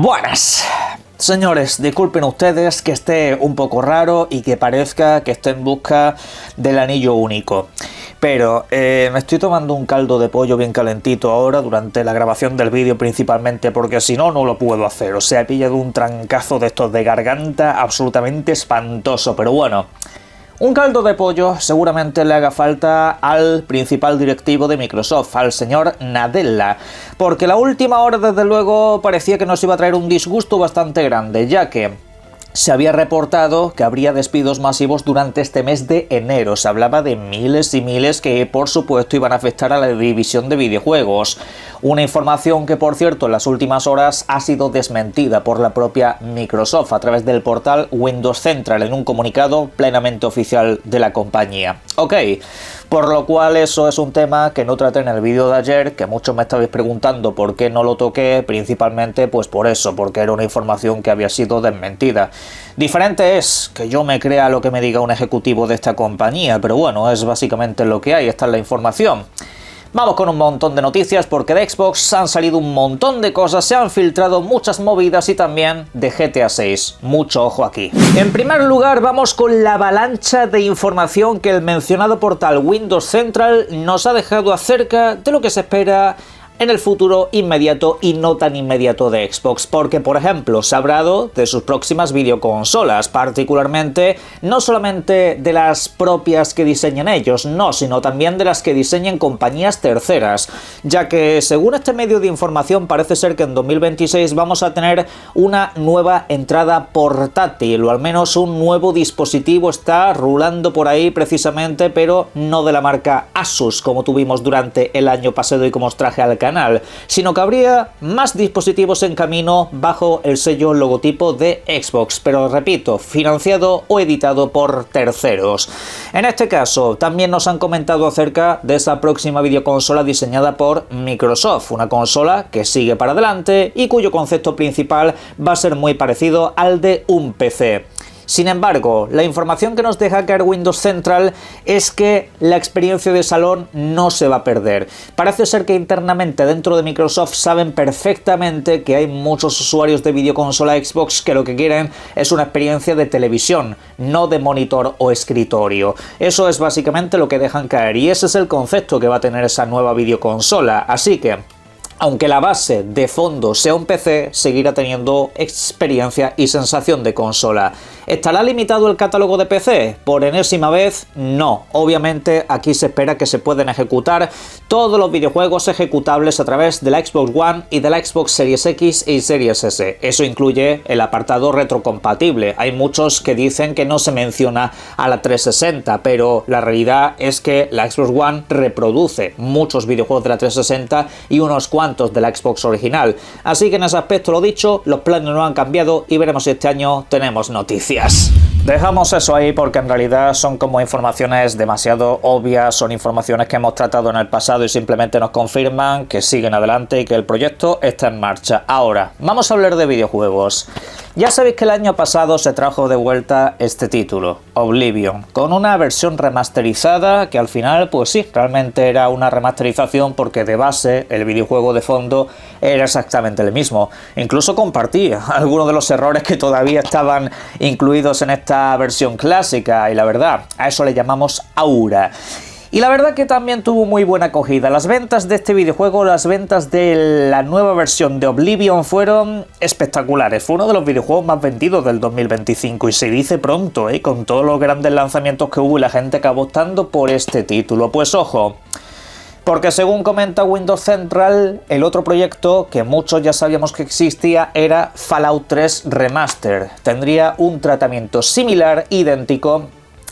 Buenas. Señores, disculpen ustedes que esté un poco raro y que parezca que esté en busca del anillo único. Pero me estoy tomando un caldo de pollo bien calentito ahora durante la grabación del vídeo, principalmente porque si no, no lo puedo hacer. O sea, he pillado un trancazo de estos de garganta absolutamente espantoso, pero bueno. Un caldo de pollo seguramente le haga falta al principal directivo de Microsoft, al señor Nadella, porque la última hora desde luego parecía que nos iba a traer un disgusto bastante grande, ya que se había reportado que habría despidos masivos durante este mes de enero. Se hablaba de miles y miles que, por supuesto, iban a afectar a la división de videojuegos. Una información que, por cierto, en las últimas horas ha sido desmentida por la propia Microsoft a través del portal Windows Central en un comunicado plenamente oficial de la compañía. Ok, por lo cual eso es un tema que no traté en el vídeo de ayer, que muchos me estabais preguntando por qué no lo toqué, principalmente pues por eso, porque era una información que había sido desmentida. Diferente es que yo me crea lo que me diga un ejecutivo de esta compañía, pero bueno, es básicamente lo que hay, esta es la información. Vamos con un montón de noticias porque de Xbox han salido un montón de cosas, se han filtrado muchas movidas y también de GTA 6. Mucho ojo aquí. En primer lugar vamos con la avalancha de información que el mencionado portal Windows Central nos ha dejado acerca de lo que se espera en el futuro inmediato y no tan inmediato de Xbox, porque por ejemplo se ha hablado de sus próximas videoconsolas, particularmente no solamente de las propias que diseñan ellos, no, sino también de las que diseñan compañías terceras, ya que según este medio de información parece ser que en 2026 vamos a tener una nueva entrada portátil, o al menos un nuevo dispositivo está rulando por ahí precisamente, pero no de la marca Asus, como tuvimos durante el año pasado y como os traje al canal, sino que habría más dispositivos en camino bajo el sello logotipo de Xbox, pero repito, financiado o editado por terceros. En este caso, también nos han comentado acerca de esa próxima videoconsola diseñada por Microsoft, una consola que sigue para adelante y cuyo concepto principal va a ser muy parecido al de un PC. Sin embargo, la información que nos deja caer Windows Central es que la experiencia de salón no se va a perder. Parece ser que internamente dentro de Microsoft saben perfectamente que hay muchos usuarios de videoconsola Xbox que lo que quieren es una experiencia de televisión, no de monitor o escritorio. Eso es básicamente lo que dejan caer y ese es el concepto que va a tener esa nueva videoconsola. Así que, aunque la base de fondo sea un PC, seguirá teniendo experiencia y sensación de consola. ¿Estará limitado el catálogo de PC? Por enésima vez, no. Obviamente aquí se espera que se puedan ejecutar todos los videojuegos ejecutables a través de la Xbox One y de la Xbox Series X y Series S. Eso incluye el apartado retrocompatible. Hay muchos que dicen que no se menciona a la 360, pero la realidad es que la Xbox One reproduce muchos videojuegos de la 360 y unos cuantos de la Xbox original. Así que en ese aspecto, lo dicho, los planes no han cambiado y veremos si este año tenemos noticias. Dejamos eso ahí porque en realidad son como informaciones demasiado obvias, son informaciones que hemos tratado en el pasado y simplemente nos confirman que siguen adelante y que el proyecto está en marcha. Ahora, vamos a hablar de videojuegos. Ya sabéis que el año pasado se trajo de vuelta este título, Oblivion, con una versión remasterizada que al final, pues sí, realmente era una remasterización porque de base el videojuego de fondo era exactamente el mismo. Incluso compartía algunos de los errores que todavía estaban incluidos en esta versión clásica y la verdad, a eso le llamamos aura. Y la verdad que también tuvo muy buena acogida. Las ventas de este videojuego, las ventas de la nueva versión de Oblivion fueron espectaculares. Fue uno de los videojuegos más vendidos del 2025 y se dice pronto, con todos los grandes lanzamientos que hubo y la gente acabó optando por este título. Pues ojo, porque según comenta Windows Central, el otro proyecto que muchos ya sabíamos que existía era Fallout 3 Remaster. Tendría un tratamiento similar, idéntico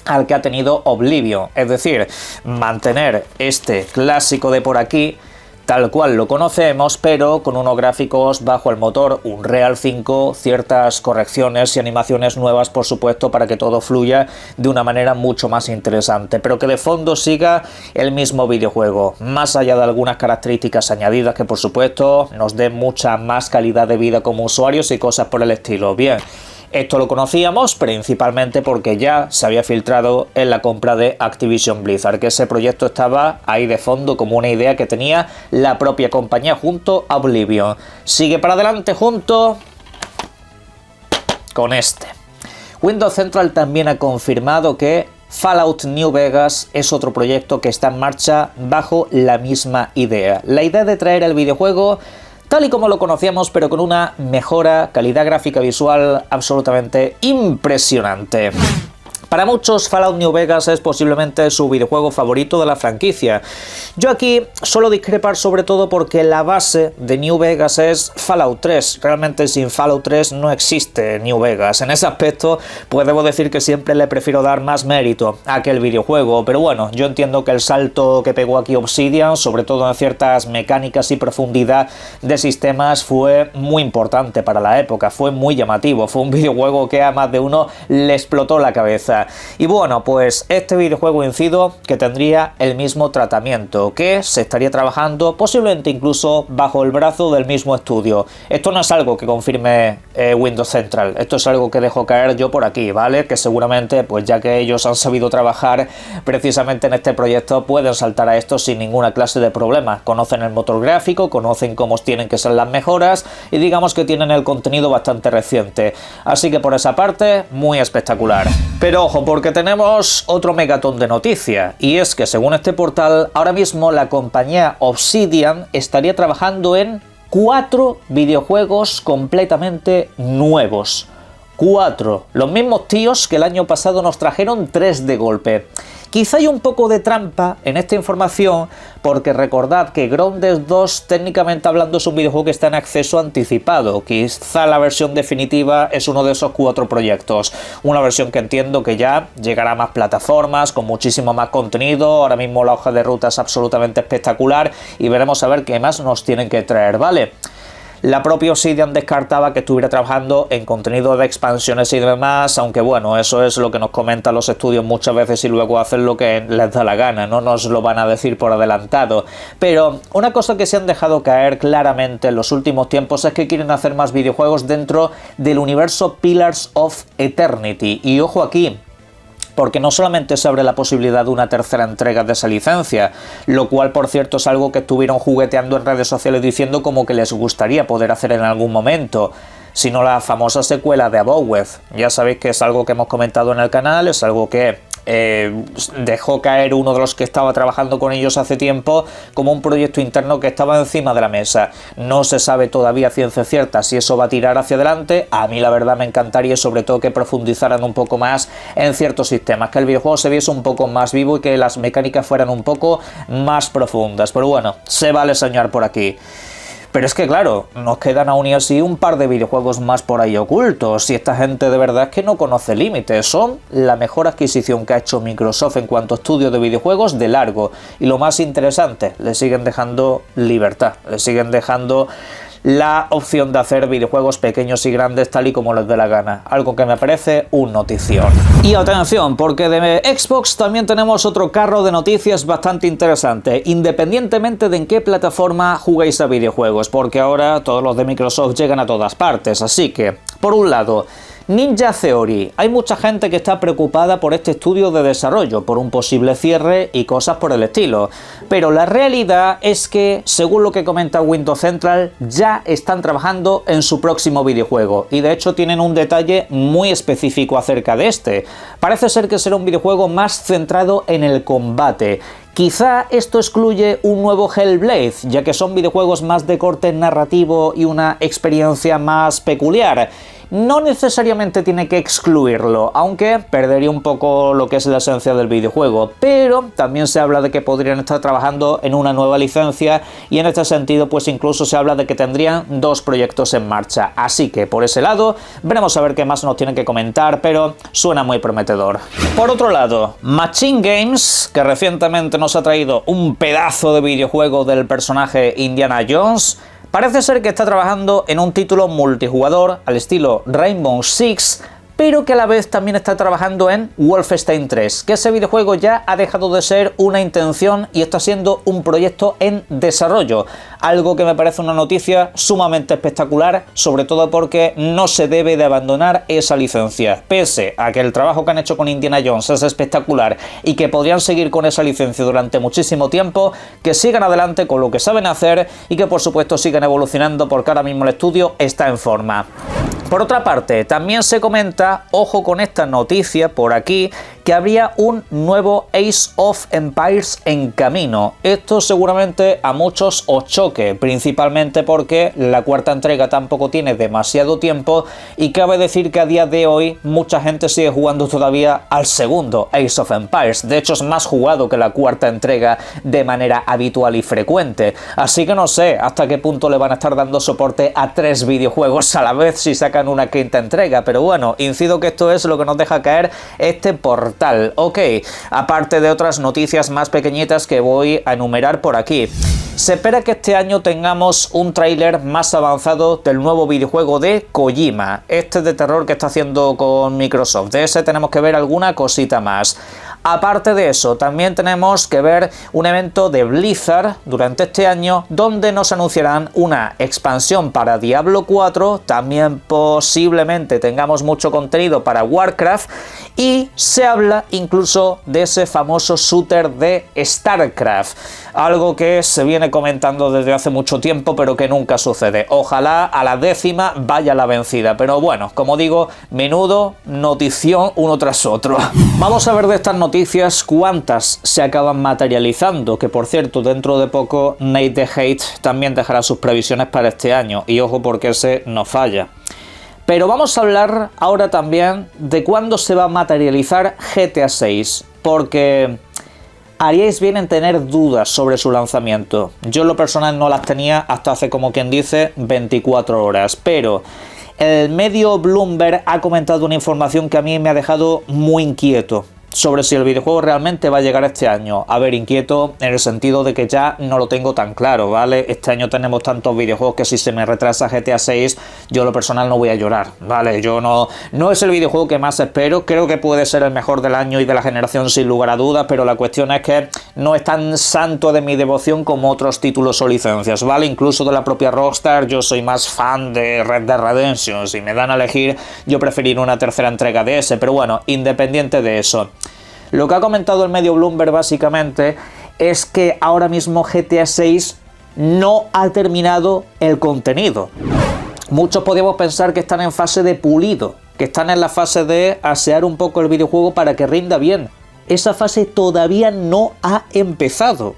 al que ha tenido Oblivion, es decir, mantener este clásico de por aquí tal cual lo conocemos, pero con unos gráficos bajo el motor Unreal 5, ciertas correcciones y animaciones nuevas, por supuesto, para que todo fluya de una manera mucho más interesante, pero que de fondo siga el mismo videojuego, más allá de algunas características añadidas que, por supuesto, nos den mucha más calidad de vida como usuarios y cosas por el estilo. Bien, esto lo conocíamos principalmente porque ya se había filtrado en la compra de Activision Blizzard, que ese proyecto estaba ahí de fondo como una idea que tenía la propia compañía junto a Oblivion. Sigue para adelante junto con este. Windows Central también ha confirmado que Fallout New Vegas es otro proyecto que está en marcha bajo la misma idea. La idea de traer el videojuego tal y como lo conocíamos, pero con una mejora, calidad gráfica visual absolutamente impresionante. Para muchos, Fallout New Vegas es posiblemente su videojuego favorito de la franquicia. Yo aquí suelo discrepar sobre todo porque la base de New Vegas es Fallout 3. Realmente sin Fallout 3 no existe New Vegas. En ese aspecto, pues debo decir que siempre le prefiero dar más mérito a aquel videojuego. Pero bueno, yo entiendo que el salto que pegó aquí Obsidian, sobre todo en ciertas mecánicas y profundidad de sistemas, fue muy importante para la época. Fue muy llamativo. Fue un videojuego que a más de uno le explotó la cabeza. Y bueno, pues este videojuego incido que tendría el mismo tratamiento, que se estaría trabajando posiblemente incluso bajo el brazo del mismo estudio. Esto no es algo que confirme Windows Central, esto es algo que dejo caer yo por aquí, ¿vale? Que seguramente, pues ya que ellos han sabido trabajar precisamente en este proyecto, pueden saltar a esto sin ninguna clase de problema. Conocen el motor gráfico, conocen cómo tienen que ser las mejoras y digamos que tienen el contenido bastante reciente. Así que por esa parte, muy espectacular. Pero ojo, porque tenemos otro megatón de noticia, y es que según este portal, ahora mismo la compañía Obsidian estaría trabajando en 4 videojuegos completamente nuevos. 4. Los mismos tíos que el año pasado nos trajeron 3 de golpe. Quizá hay un poco de trampa en esta información porque recordad que Grounded 2 técnicamente hablando es un videojuego que está en acceso anticipado. Quizá la versión definitiva es uno de esos 4 proyectos. Una versión que entiendo que ya llegará a más plataformas, con muchísimo más contenido. Ahora mismo la hoja de ruta es absolutamente espectacular y veremos a ver qué más nos tienen que traer, ¿vale? La propia Obsidian descartaba que estuviera trabajando en contenido de expansiones y demás, aunque bueno, eso es lo que nos comentan los estudios muchas veces y luego hacen lo que les da la gana, no nos lo van a decir por adelantado. Pero una cosa que se han dejado caer claramente en los últimos tiempos es que quieren hacer más videojuegos dentro del universo Pillars of Eternity. Y ojo aquí, porque no solamente se abre la posibilidad de una tercera entrega de esa licencia, lo cual por cierto es algo que estuvieron jugueteando en redes sociales diciendo como que les gustaría poder hacer en algún momento, sino la famosa secuela de Aboweth. Ya sabéis que es algo que hemos comentado en el canal, es algo que dejó caer uno de los que estaba trabajando con ellos hace tiempo como un proyecto interno que estaba encima de la mesa. No se sabe todavía a ciencia cierta si eso va a tirar hacia adelante. A mí la verdad me encantaría sobre todo que profundizaran un poco más en ciertos sistemas, que el videojuego se viese un poco más vivo y que las mecánicas fueran un poco más profundas. Pero bueno, se vale soñar por aquí. Pero es que claro, nos quedan aún y así un par de videojuegos más por ahí ocultos y esta gente de verdad es que no conoce límites, son la mejor adquisición que ha hecho Microsoft en cuanto a estudio de videojuegos de largo y lo más interesante, le siguen dejando libertad, le siguen dejando la opción de hacer videojuegos pequeños y grandes tal y como les dé la gana, algo que me parece un notición. Y atención, porque de Xbox también tenemos otro carro de noticias bastante interesante, independientemente de en qué plataforma juguéis a videojuegos, porque ahora todos los de Microsoft llegan a todas partes, así que, por un lado, Ninja Theory. Hay mucha gente que está preocupada por este estudio de desarrollo, por un posible cierre y cosas por el estilo. Pero la realidad es que, según lo que comenta Windows Central, ya están trabajando en su próximo videojuego. Y de hecho tienen un detalle muy específico acerca de este. Parece ser que será un videojuego más centrado en el combate. Quizá esto excluye un nuevo Hellblade, ya que son videojuegos más de corte narrativo y una experiencia más peculiar. No necesariamente tiene que excluirlo, aunque perdería un poco lo que es la esencia del videojuego, pero también se habla de que podrían estar trabajando en una nueva licencia y en este sentido pues incluso se habla de que tendrían 2 proyectos en marcha, así que por ese lado veremos a ver qué más nos tienen que comentar, pero suena muy prometedor. Por otro lado, Machine Games, que recientemente nos ha traído un pedazo de videojuego del personaje Indiana Jones, parece ser que está trabajando en un título multijugador al estilo Rainbow Six, pero que a la vez también está trabajando en Wolfenstein 3, que ese videojuego ya ha dejado de ser una intención y está siendo un proyecto en desarrollo, algo que me parece una noticia sumamente espectacular, sobre todo porque no se debe de abandonar esa licencia, pese a que el trabajo que han hecho con Indiana Jones es espectacular y que podrían seguir con esa licencia durante muchísimo tiempo, que sigan adelante con lo que saben hacer y que por supuesto sigan evolucionando porque ahora mismo el estudio está en forma. Por otra parte, también se comenta, ojo con esta noticia por aquí, que habría un nuevo Age of Empires en camino. Esto seguramente a muchos os choque, principalmente porque la cuarta entrega tampoco tiene demasiado tiempo y cabe decir que a día de hoy mucha gente sigue jugando todavía al segundo Age of Empires. De hecho, es más jugado que la cuarta entrega de manera habitual y frecuente. Así que no sé hasta qué punto le van a estar dando soporte a 3 videojuegos a la vez si sacan una quinta entrega, pero bueno, incido que esto es lo que nos deja caer este portal. Ok, aparte de otras noticias más pequeñitas que voy a enumerar por aquí. Se espera que este año tengamos un tráiler más avanzado del nuevo videojuego de Kojima, este de terror que está haciendo con Microsoft. De ese tenemos que ver alguna cosita más. Aparte de eso, también tenemos que ver un evento de Blizzard durante este año donde nos anunciarán una expansión para Diablo 4, también posiblemente tengamos mucho contenido para Warcraft y se habla incluso de ese famoso shooter de StarCraft, algo que se viene comentando desde hace mucho tiempo pero que nunca sucede. Ojalá a la 10ª vaya la vencida, pero bueno, como digo, menudo notición uno tras otro. Vamos a ver de estas noticias cuántas se acaban materializando, que por cierto dentro de poco Nate the Hate también dejará sus previsiones para este año y ojo porque ese no falla. Pero vamos a hablar ahora también de cuándo se va a materializar GTA 6, porque haríais bien en tener dudas sobre su lanzamiento. Yo en lo personal no las tenía hasta hace, como quien dice, 24 horas, pero el medio Bloomberg ha comentado una información que a mí me ha dejado muy inquieto sobre si el videojuego realmente va a llegar este año. A ver, inquieto en el sentido de que ya no lo tengo tan claro, ¿vale? Este año tenemos tantos videojuegos que si se me retrasa GTA 6, yo lo personal no voy a llorar, ¿vale? Yo no es el videojuego que más espero, creo que puede ser el mejor del año y de la generación sin lugar a dudas, pero la cuestión es que no es tan santo de mi devoción como otros títulos o licencias, ¿vale? Incluso de la propia Rockstar, yo soy más fan de Red Dead Redemption. Si me dan a elegir, yo preferiría una tercera entrega de ese, pero bueno, independiente de eso. Lo que ha comentado el medio Bloomberg básicamente es que ahora mismo GTA 6 no ha terminado el contenido. Muchos podríamos pensar que están en fase de pulido, que están en la fase de asear un poco el videojuego para que rinda bien. Esa fase todavía no ha empezado.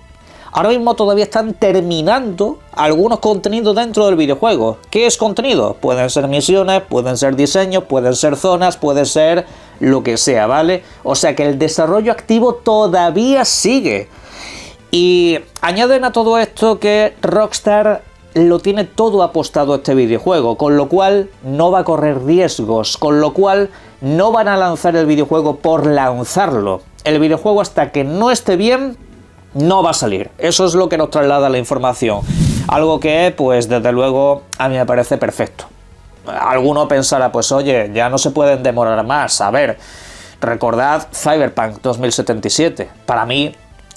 Ahora mismo todavía están terminando algunos contenidos dentro del videojuego. ¿Qué es contenido? Pueden ser misiones, pueden ser diseños, pueden ser zonas, puede ser lo que sea, ¿vale? O sea que el desarrollo activo todavía sigue. Y añaden a todo esto que Rockstar lo tiene todo apostado a este videojuego, con lo cual no va a correr riesgos, con lo cual no van a lanzar el videojuego por lanzarlo. El videojuego hasta que no esté bien no va a salir. Eso es lo que nos traslada la información. Algo que, pues, desde luego, a mí me parece perfecto. Alguno pensará, pues, oye, ya no se pueden demorar más. A ver, recordad Cyberpunk 2077. Para mí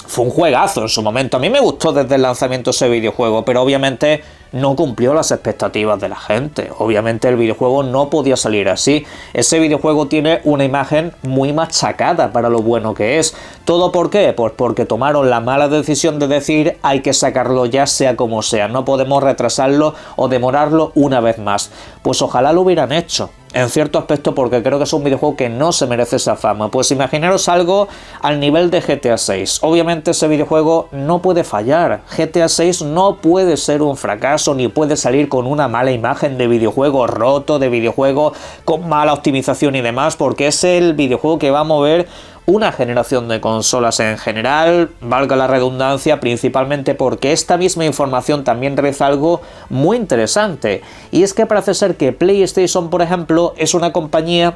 fue un juegazo en su momento. A mí me gustó desde el lanzamiento ese videojuego, pero obviamente no cumplió las expectativas de la gente. Obviamente el videojuego no podía salir así. Ese videojuego tiene una imagen muy machacada para lo bueno que es. ¿Todo por qué? Pues porque tomaron la mala decisión de decir hay que sacarlo ya sea como sea. No podemos retrasarlo o demorarlo una vez más. Pues ojalá lo hubieran hecho. En cierto aspecto porque creo que es un videojuego que no se merece esa fama. Pues imaginaros algo al nivel de GTA 6. Obviamente ese videojuego no puede fallar. GTA 6 no puede ser un fracaso ni puede salir con una mala imagen de videojuego roto, de videojuego con mala optimización y demás, porque es el videojuego que va a mover una generación de consolas en general, valga la redundancia, principalmente porque esta misma información también reza algo muy interesante, y es que parece ser que PlayStation, por ejemplo, es una compañía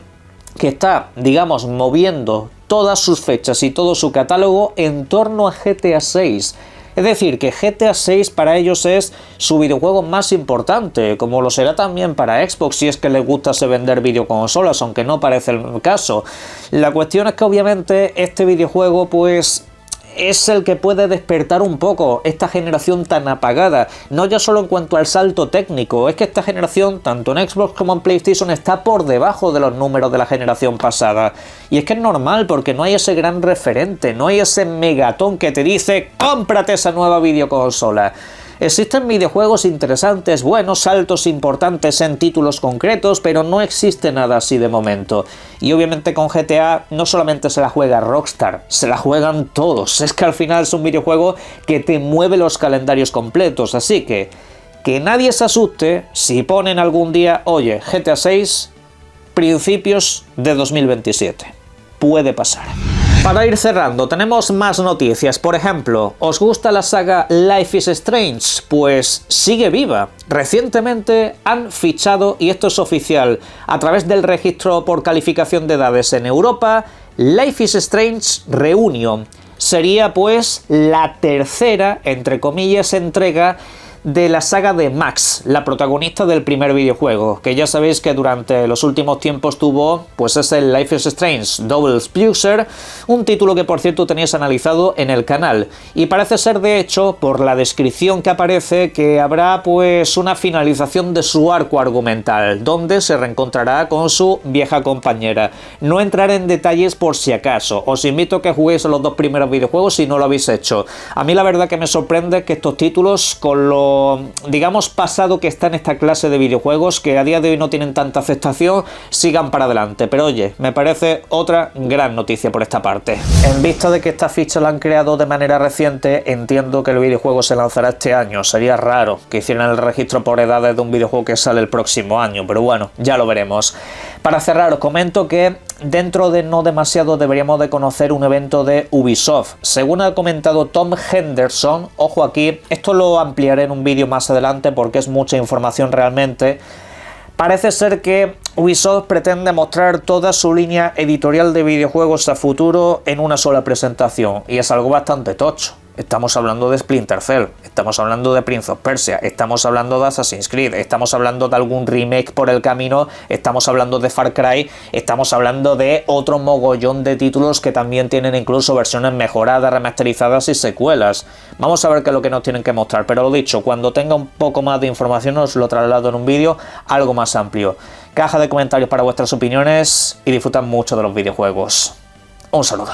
que está, digamos, moviendo todas sus fechas y todo su catálogo en torno a GTA 6. Es decir, que GTA 6 para ellos es su videojuego más importante, como lo será también para Xbox si es que les gustase vender videoconsolas, aunque no parece el caso. La cuestión es que obviamente este videojuego pues es el que puede despertar un poco esta generación tan apagada, no ya solo en cuanto al salto técnico, es que esta generación, tanto en Xbox como en PlayStation, está por debajo de los números de la generación pasada. Y es que es normal, porque no hay ese gran referente, no hay ese megatón que te dice, cómprate esa nueva videoconsola. Existen videojuegos interesantes, buenos, saltos importantes en títulos concretos, pero no existe nada así de momento. Y obviamente con GTA no solamente se la juega Rockstar, se la juegan todos. Es que al final es un videojuego que te mueve los calendarios completos, así que nadie se asuste si ponen algún día, oye, GTA 6, principios de 2027. Puede pasar. Para ir cerrando, tenemos más noticias. Por ejemplo, ¿os gusta la saga Life is Strange? Pues sigue viva. Recientemente han fichado, y esto es oficial, a través del registro por calificación de edades en Europa, Life is Strange Reunion. Sería pues la tercera, entre comillas, entrega de la saga de Max, la protagonista del primer videojuego, que ya sabéis que durante los últimos tiempos tuvo, pues es el Life is Strange Double Exposure, un título que por cierto tenéis analizado en el canal, y parece ser de hecho, por la descripción que aparece, que habrá pues una finalización de su arco argumental, donde se reencontrará con su vieja compañera. No entraré en detalles por si acaso, os invito a que juguéis a los dos primeros videojuegos si no lo habéis hecho. A mí la verdad que me sorprende que estos títulos, con lo digamos pasado que está en esta clase de videojuegos, que a día de hoy no tienen tanta aceptación, sigan para adelante. Pero oye, me parece otra gran noticia por esta parte. En vista de que esta ficha la han creado de manera reciente, entiendo que el videojuego se lanzará este año. Sería raro que hicieran el registro por edades de un videojuego que sale el próximo año, pero bueno, ya lo veremos. Para cerrar, os comento que dentro de no demasiado deberíamos de conocer un evento de Ubisoft. Según ha comentado Tom Henderson, ojo aquí, esto lo ampliaré en un vídeo más adelante porque es mucha información realmente. Parece ser que Ubisoft pretende mostrar toda su línea editorial de videojuegos a futuro en una sola presentación, y es algo bastante tocho. Estamos hablando de Splinter Cell, estamos hablando de Prince of Persia, estamos hablando de Assassin's Creed, estamos hablando de algún remake por el camino, estamos hablando de Far Cry, estamos hablando de otro mogollón de títulos que también tienen incluso versiones mejoradas, remasterizadas y secuelas. Vamos a ver qué es lo que nos tienen que mostrar, pero lo dicho, cuando tenga un poco más de información os lo traslado en un vídeo algo más amplio. Caja de comentarios para vuestras opiniones y disfrutad mucho de los videojuegos. Un saludo.